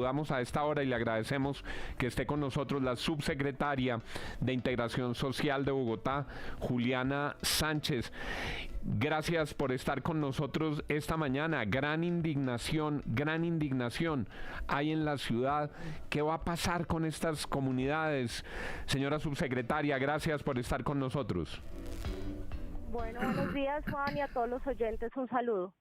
Saludamos a esta hora y le agradecemos que esté con nosotros la subsecretaria de Integración Social de Bogotá, Juliana Sánchez. Gracias por estar con nosotros esta mañana. Gran indignación hay en la ciudad. ¿Qué va a pasar con estas comunidades? Señora subsecretaria, gracias por estar con nosotros. Bueno, buenos días, Juan, y a todos los oyentes un saludo.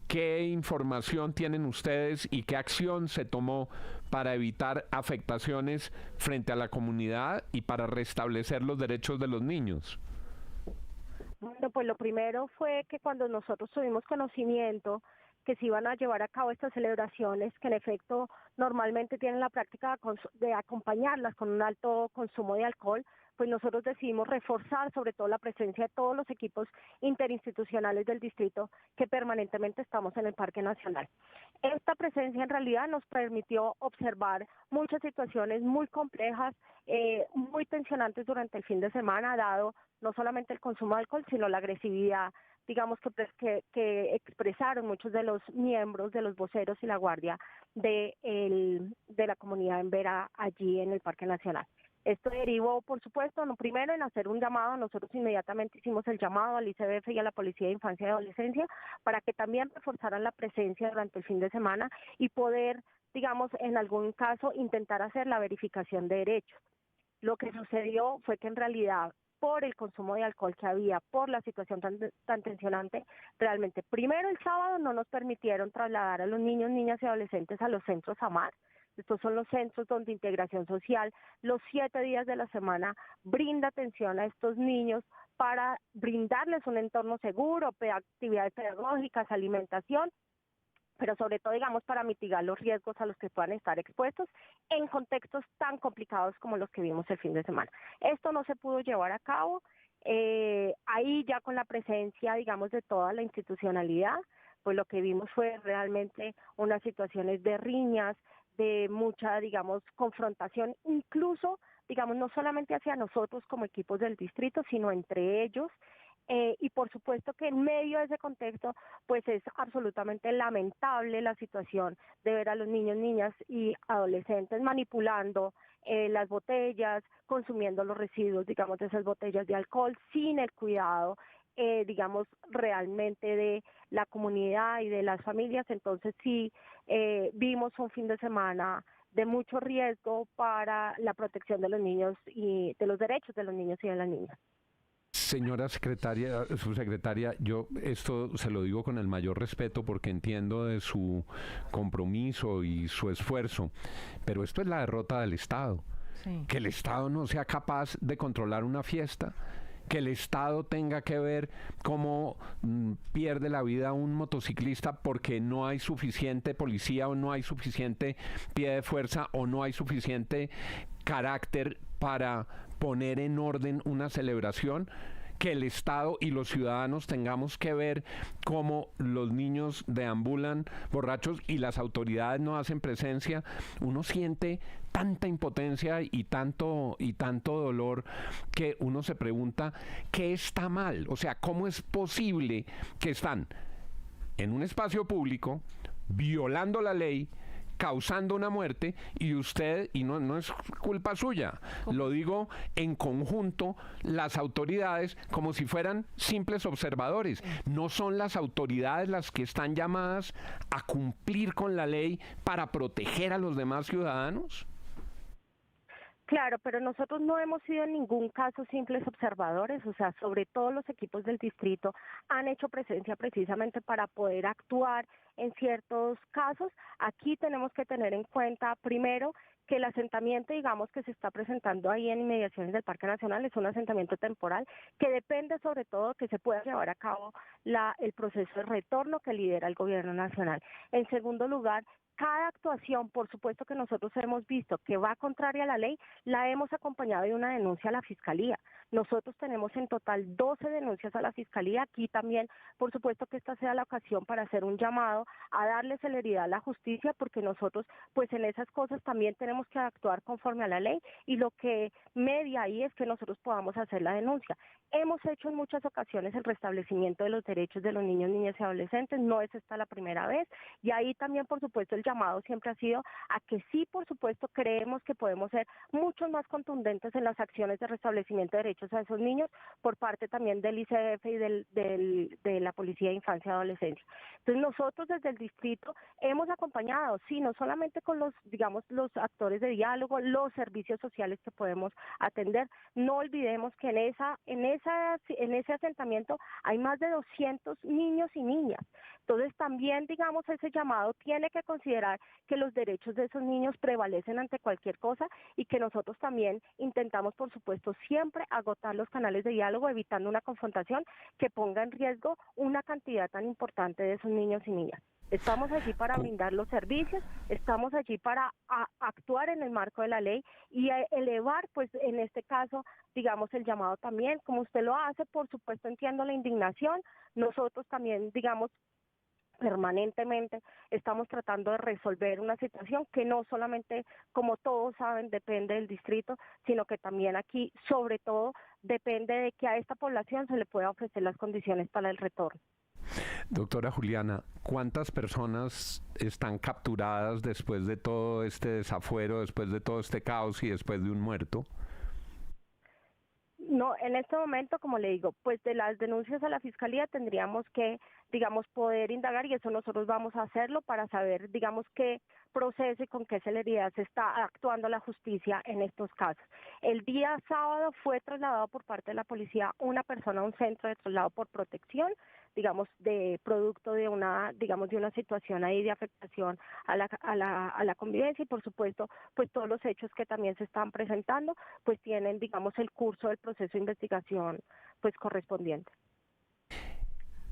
¿Qué información tienen ustedes y qué acción se tomó para evitar afectaciones frente a la comunidad y para restablecer los derechos de los niños? Bueno, pues lo primero fue que cuando nosotros tuvimos conocimiento que se iban a llevar a cabo estas celebraciones, que en efecto normalmente tienen la práctica de acompañarlas con un alto consumo de alcohol, pues nosotros decidimos reforzar sobre todo la presencia de todos los equipos interinstitucionales del distrito que permanentemente estamos en el Parque Nacional. Esta presencia en realidad nos permitió observar muchas situaciones muy complejas, muy tensionantes durante el fin de semana, dado no solamente el consumo de alcohol, sino la agresividad, digamos que expresaron muchos de los miembros, de los voceros y la guardia de la comunidad en Vera allí en el Parque Nacional. Esto derivó, por supuesto, primero en hacer un llamado. Nosotros inmediatamente hicimos el llamado al ICBF y a la Policía de Infancia y Adolescencia para que también reforzaran la presencia durante el fin de semana y poder, digamos, en algún caso intentar hacer la verificación de derechos. Lo que sucedió fue que en realidad, por el consumo de alcohol que había, por la situación tan tensionante, realmente primero el sábado no nos permitieron trasladar a los niños, niñas y adolescentes a los centros AMAR. Estos son los centros donde Integración Social los 7 días de la semana brinda atención a estos niños para brindarles un entorno seguro, actividades pedagógicas, alimentación, pero sobre todo, digamos, para mitigar los riesgos a los que puedan estar expuestos en contextos tan complicados como los que vimos el fin de semana. Esto no se pudo llevar a cabo, ahí ya con la presencia, digamos, de toda la institucionalidad, pues lo que vimos fue realmente unas situaciones de riñas, de mucha, digamos, confrontación, incluso, digamos, no solamente hacia nosotros como equipos del distrito, sino entre ellos. Y por supuesto que en medio de ese contexto, pues es absolutamente lamentable la situación de ver a los niños, niñas y adolescentes manipulando las botellas, consumiendo los residuos, digamos, de esas botellas de alcohol sin el cuidado, digamos, realmente de la comunidad y de las familias. Entonces sí, vimos un fin de semana de mucho riesgo para la protección de los niños y de los derechos de los niños y de las niñas. Señora secretaria, subsecretaria, yo esto se lo digo con el mayor respeto porque entiendo de su compromiso y su esfuerzo, pero esto es la derrota del Estado. Sí. Que el Estado no sea capaz de controlar una fiesta, que el Estado tenga que ver cómo pierde la vida un motociclista porque no hay suficiente policía o no hay suficiente pie de fuerza o no hay suficiente carácter para poner en orden una celebración, que el Estado y los ciudadanos tengamos que ver cómo los niños deambulan borrachos y las autoridades no hacen presencia. Uno siente tanta impotencia y tanto dolor que uno se pregunta ¿qué está mal? O sea, ¿cómo es posible que están en un espacio público violando la ley, causando una muerte y usted, y no es culpa suya, lo digo en conjunto, las autoridades como si fueran simples observadores? ¿No son las autoridades las que están llamadas a cumplir con la ley para proteger a los demás ciudadanos? Claro, pero nosotros no hemos sido en ningún caso simples observadores, o sea, sobre todo los equipos del distrito han hecho presencia precisamente para poder actuar en ciertos casos. Aquí tenemos que tener en cuenta, primero, que el asentamiento, digamos, que se está presentando ahí en inmediaciones del Parque Nacional es un asentamiento temporal que depende sobre todo que se pueda llevar a cabo el proceso de retorno que lidera el gobierno nacional. En segundo lugar, cada actuación, por supuesto que nosotros hemos visto que va contraria a la ley, la hemos acompañado de una denuncia a la Fiscalía. Nosotros tenemos en total 12 denuncias a la Fiscalía. Aquí también, por supuesto que esta sea la ocasión para hacer un llamado a darle celeridad a la justicia, porque nosotros, pues en esas cosas también tenemos que actuar conforme a la ley y lo que media ahí es que nosotros podamos hacer la denuncia. Hemos hecho en muchas ocasiones el restablecimiento de los derechos de los niños, niñas y adolescentes, no es esta la primera vez, y ahí también, por supuesto, el el llamado siempre ha sido a que sí, por supuesto, creemos que podemos ser mucho más contundentes en las acciones de restablecimiento de derechos a esos niños por parte también del ICF y de la Policía de Infancia y Adolescencia. Entonces nosotros desde el distrito hemos acompañado, sí, no solamente con los, digamos, los actores de diálogo, los servicios sociales que podemos atender. No olvidemos que en ese asentamiento hay más de 200 niños y niñas. Entonces también, digamos, ese llamado tiene que considerar que los derechos de esos niños prevalecen ante cualquier cosa y que nosotros también intentamos, por supuesto, siempre agotar los canales de diálogo, evitando una confrontación que ponga en riesgo una cantidad tan importante de esos niños y niñas. Estamos allí para brindar los servicios, estamos allí para actuar en el marco de la ley y elevar, pues en este caso, digamos, el llamado también, como usted lo hace, por supuesto entiendo la indignación, nosotros también, digamos, permanentemente estamos tratando de resolver una situación que no solamente, como todos saben, depende del distrito, sino que también aquí, sobre todo, depende de que a esta población se le pueda ofrecer las condiciones para el retorno. Doctora Juliana, ¿cuántas personas están capturadas después de todo este desafuero, después de todo este caos y después de un muerto? No, en este momento, como le digo, pues de las denuncias a la Fiscalía tendríamos que, digamos, poder indagar y eso nosotros vamos a hacerlo para saber, digamos, qué proceso y con qué celeridad se está actuando la justicia en estos casos. El día sábado fue trasladado por parte de la policía una persona a un centro de traslado por protección, digamos, de producto de una, digamos, de una situación ahí de afectación a la convivencia y por supuesto, pues todos los hechos que también se están presentando, pues tienen, digamos, el curso del proceso de investigación, pues correspondiente.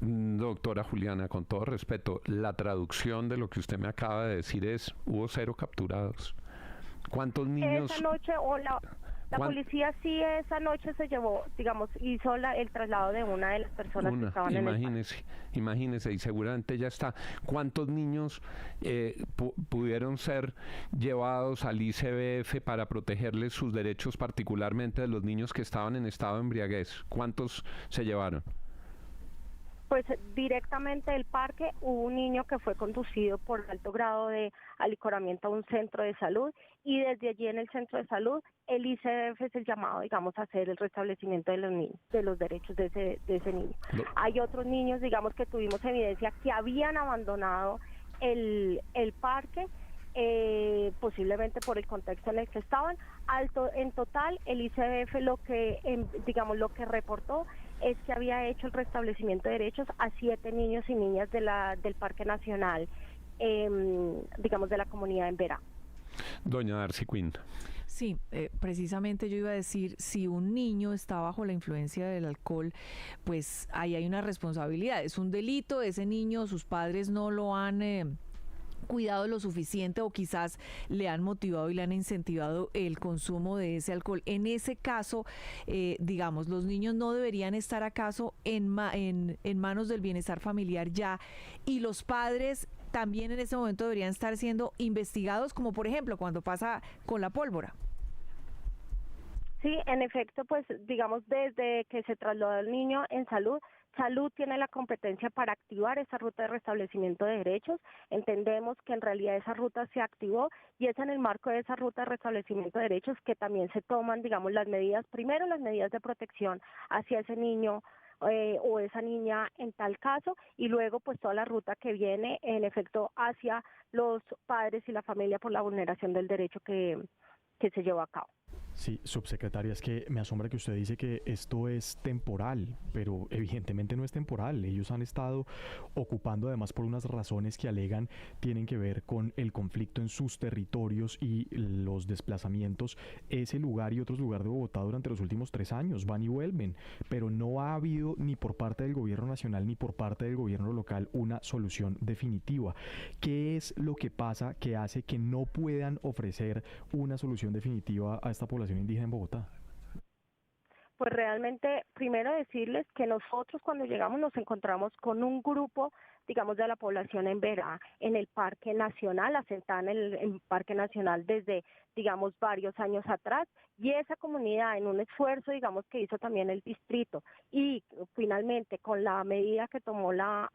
Doctora Juliana, con todo respeto, la traducción de lo que usted me acaba de decir es, hubo 0 capturados. ¿Cuántos niños? Esa noche, la policía sí esa noche se llevó, digamos, hizo el traslado de una de las personas que estaban en el parque. Imagínese, y seguramente ya está. ¿Cuántos niños pudieron ser llevados al ICBF para protegerles sus derechos, particularmente de los niños que estaban en estado de embriaguez? ¿Cuántos se llevaron? Pues directamente del parque hubo un niño que fue conducido por alto grado de alicoramiento a un centro de salud y desde allí en el centro de salud el ICF es el llamado, digamos, a hacer el restablecimiento de los niños, de los derechos de ese niño. Hay otros niños, digamos, que tuvimos evidencia que habían abandonado el parque, posiblemente por el contexto en el que estaban. En total, el ICBF lo que reportó es que había hecho el restablecimiento de derechos a 7 niños y niñas del Parque Nacional, digamos, de la comunidad en Vera. Doña Darcy Quinn. Sí, precisamente yo iba a decir, si un niño está bajo la influencia del alcohol, pues ahí hay una responsabilidad, es un delito, ese niño, sus padres no lo han cuidado lo suficiente o quizás le han motivado y le han incentivado el consumo de ese alcohol. En ese caso, digamos, los niños no deberían estar acaso en manos del bienestar familiar ya, y los padres también en ese momento deberían estar siendo investigados, como por ejemplo cuando pasa con la pólvora. Sí, en efecto, pues digamos desde que se trasladó el niño en salud tiene la competencia para activar esa ruta de restablecimiento de derechos. Entendemos que en realidad esa ruta se activó y es en el marco de esa ruta de restablecimiento de derechos que también se toman, digamos, las medidas de protección hacia ese niño o esa niña en tal caso, y luego pues toda la ruta que viene en efecto hacia los padres y la familia por la vulneración del derecho que se llevó a cabo. Sí, subsecretaria, es que me asombra que usted dice que esto es temporal, pero evidentemente no es temporal. Ellos han estado ocupando además por unas razones que alegan tienen que ver con el conflicto en sus territorios y los desplazamientos, ese lugar y otros lugares de Bogotá durante los últimos 3 años, van y vuelven, pero no ha habido ni por parte del gobierno nacional ni por parte del gobierno local una solución definitiva. ¿Qué es lo que pasa que hace que no puedan ofrecer una solución definitiva a esta población indígena en Bogotá? Pues realmente, primero decirles que nosotros cuando llegamos nos encontramos con un grupo digamos, de la población en Verá, en el Parque Nacional, asentada en el Parque Nacional desde, digamos, varios años atrás, y esa comunidad en un esfuerzo, digamos, que hizo también el distrito, y finalmente con la medida que tomó la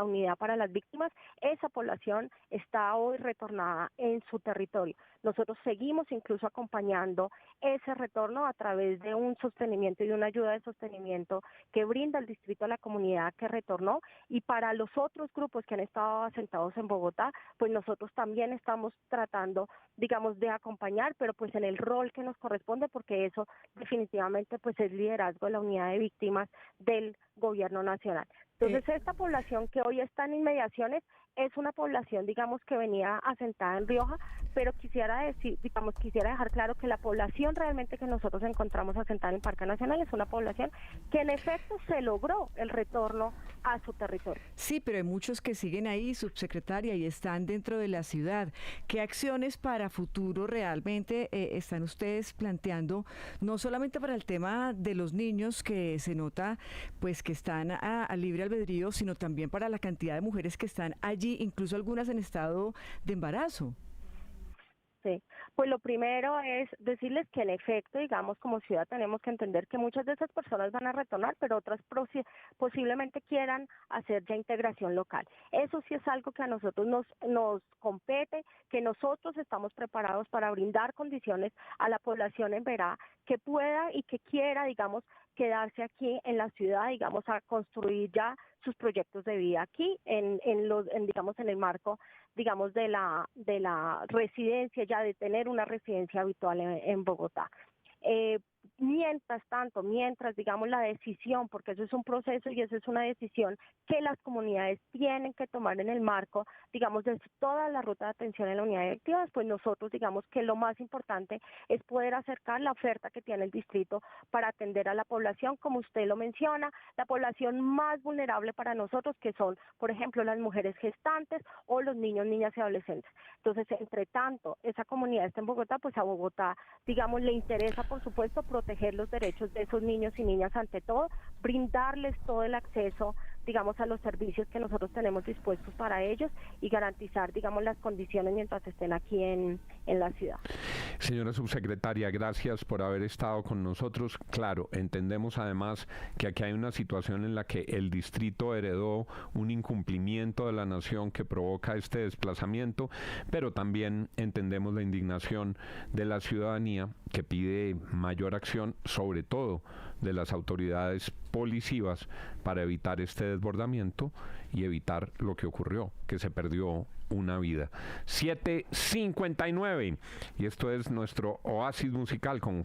unidad para las víctimas, esa población está hoy retornada en su territorio. Nosotros seguimos incluso acompañando ese retorno a través de un sostenimiento y de una ayuda de sostenimiento que brinda el distrito a la comunidad que retornó, y para los otros grupos que han estado asentados en Bogotá, pues nosotros también estamos tratando, digamos, de acompañar, pero pues en el rol que nos corresponde, porque eso definitivamente pues es liderazgo de la unidad de víctimas del gobierno nacional. Entonces esta población que hoy está en inmediaciones es una población, digamos, que venía asentada en Rioja, pero quisiera dejar claro que la población realmente que nosotros encontramos asentada en el Parque Nacional es una población que en efecto se logró el retorno a su territorio. Sí, pero hay muchos que siguen ahí, subsecretaria, y están dentro de la ciudad. ¿Qué acciones para futuro realmente están ustedes planteando, no solamente para el tema de los niños que se nota pues que están a libre albedrío, sino también para la cantidad de mujeres que están allí, incluso algunas en estado de embarazo? Sí, pues lo primero es decirles que en efecto, digamos, como ciudad tenemos que entender que muchas de esas personas van a retornar, pero otras posiblemente quieran hacer ya integración local. Eso sí es algo que a nosotros nos compete, que nosotros estamos preparados para brindar condiciones a la población en Verá que pueda y que quiera, digamos, quedarse aquí en la ciudad, digamos, a construir ya sus proyectos de vida aquí digamos, en el marco, digamos, de la residencia, ya de tener una residencia habitual en Bogotá. Mientras, digamos, la decisión, porque eso es un proceso y eso es una decisión que las comunidades tienen que tomar en el marco, digamos, de toda la ruta de atención en la unidad de víctimas, pues nosotros, digamos, que lo más importante es poder acercar la oferta que tiene el distrito para atender a la población, como usted lo menciona, la población más vulnerable para nosotros, que son, por ejemplo, las mujeres gestantes o los niños, niñas y adolescentes. Entonces, entre tanto, esa comunidad está en Bogotá, pues a Bogotá, digamos, le interesa, por supuesto, proteger los derechos de esos niños y niñas, ante todo, brindarles todo el acceso, digamos, a los servicios que nosotros tenemos dispuestos para ellos y garantizar, digamos, las condiciones mientras estén aquí en la ciudad. Señora subsecretaria, gracias por haber estado con nosotros. Claro, entendemos además que aquí hay una situación en la que el distrito heredó un incumplimiento de la nación que provoca este desplazamiento, pero también entendemos la indignación de la ciudadanía que pide mayor acción, sobre todo de las autoridades policivas, para evitar este desbordamiento y evitar lo que ocurrió, que se perdió una vida. 7:59, y esto es nuestro oasis musical con